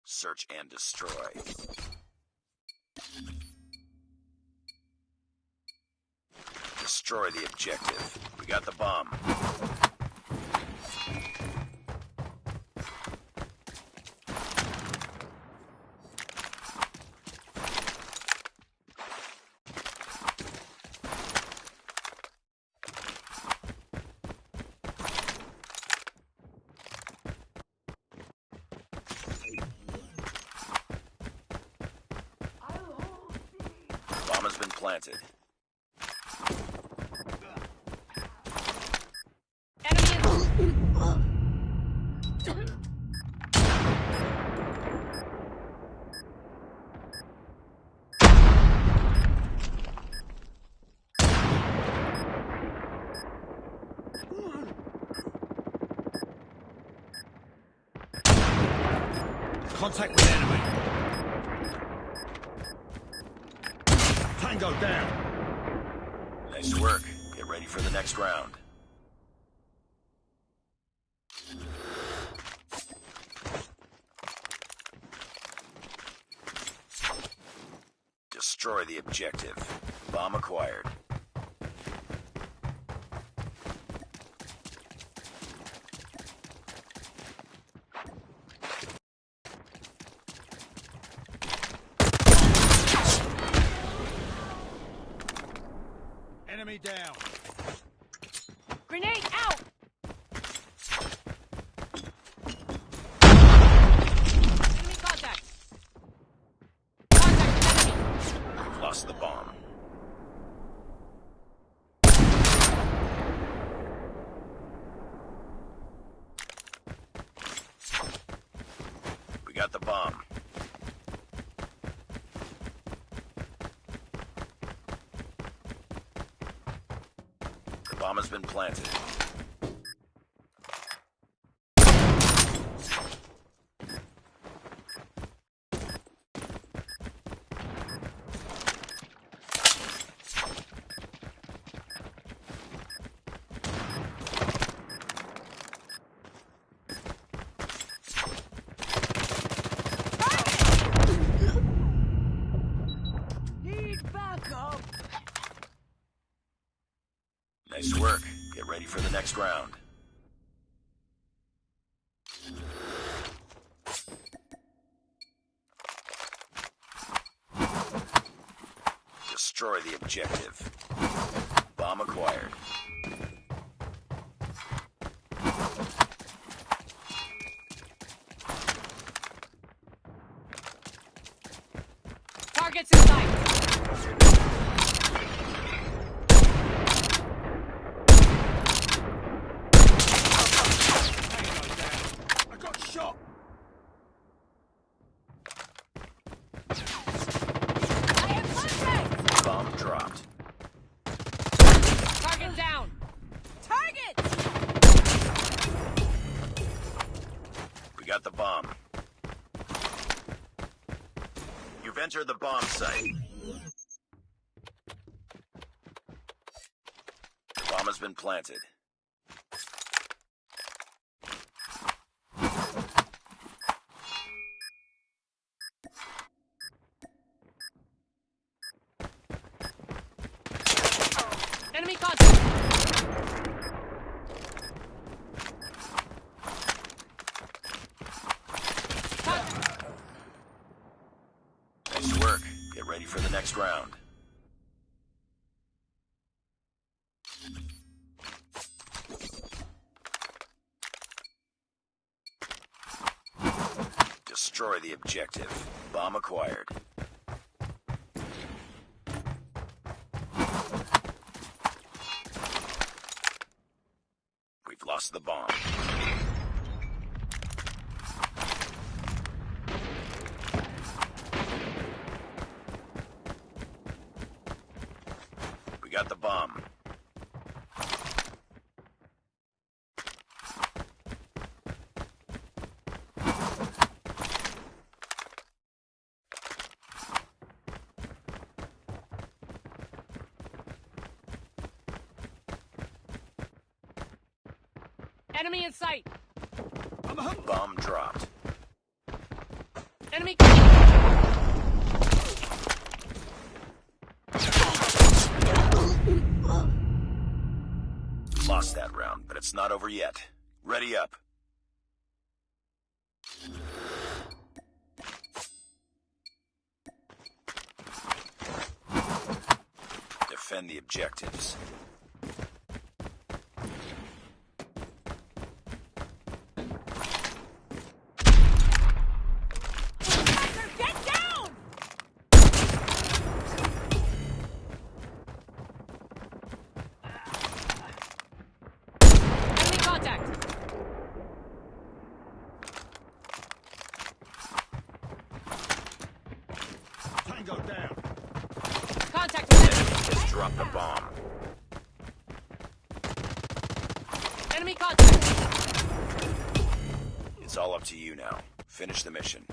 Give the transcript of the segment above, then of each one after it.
Search and destroy. Destroy the objective. We got the bomb. Bomb has been planted. Contact with enemy. Tango down. Nice work. Get ready for the next round. Destroy the objective. Bomb acquired. Enemy down. Grenade out! Enemy contact! Contact with enemy! We've lost the bomb. We got the bomb. The bomb has been planted. Need backup! Nice work. Get ready for the next round. Destroy the objective. Bomb acquired. Targets in sight! I got shot. I have contact! Bomb dropped. Target down! Target! We got the bomb. You've entered the bomb site. The bomb has been planted. Enemy contact! Nice work. Get ready for the next round. Destroy the objective. Bomb acquired. We've lost the bomb. got the bomb. Enemy in sight. I'm hung. Bomb dropped. Enemy. Lost that round, but it's not over yet. Ready up. Defend the objectives. Get down! Enemy contact. Tango down. Contact with enemy. Just drop the bomb. Enemy contact. It's all up to you now. Finish the mission.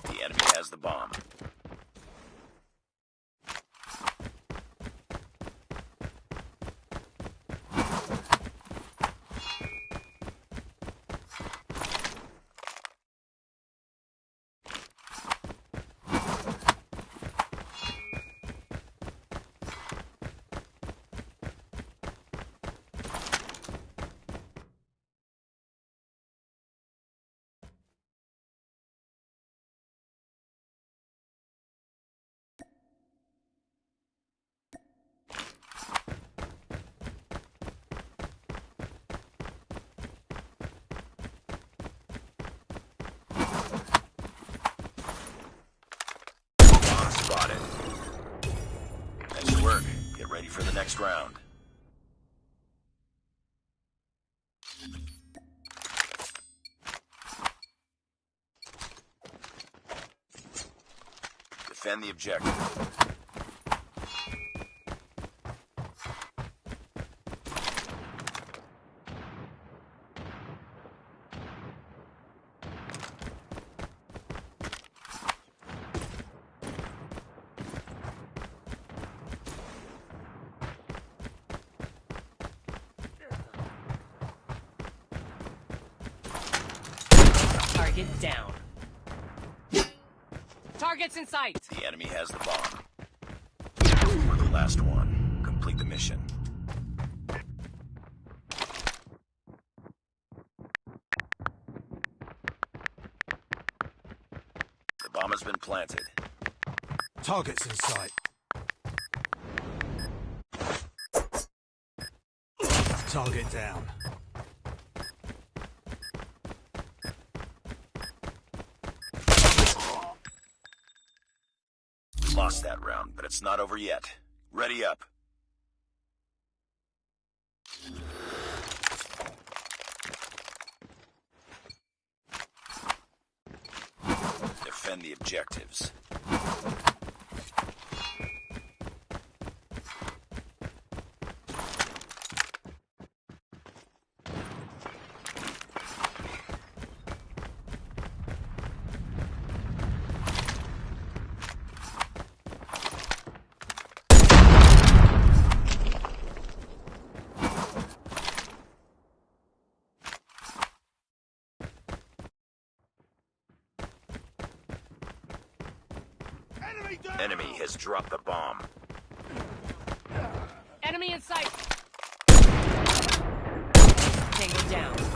The enemy has the bomb. Bomb spotted. Nice work. Get ready for the next round. Defend the objective. Target down. Targets in sight. The enemy has the bomb. We're the last one. Complete the mission. The bomb has been planted. Targets in sight. Target down. Lost that round, but it's not over yet. Ready up. Defend the objectives. Enemy down. Enemy has dropped the bomb. Enemy in sight. Tango down.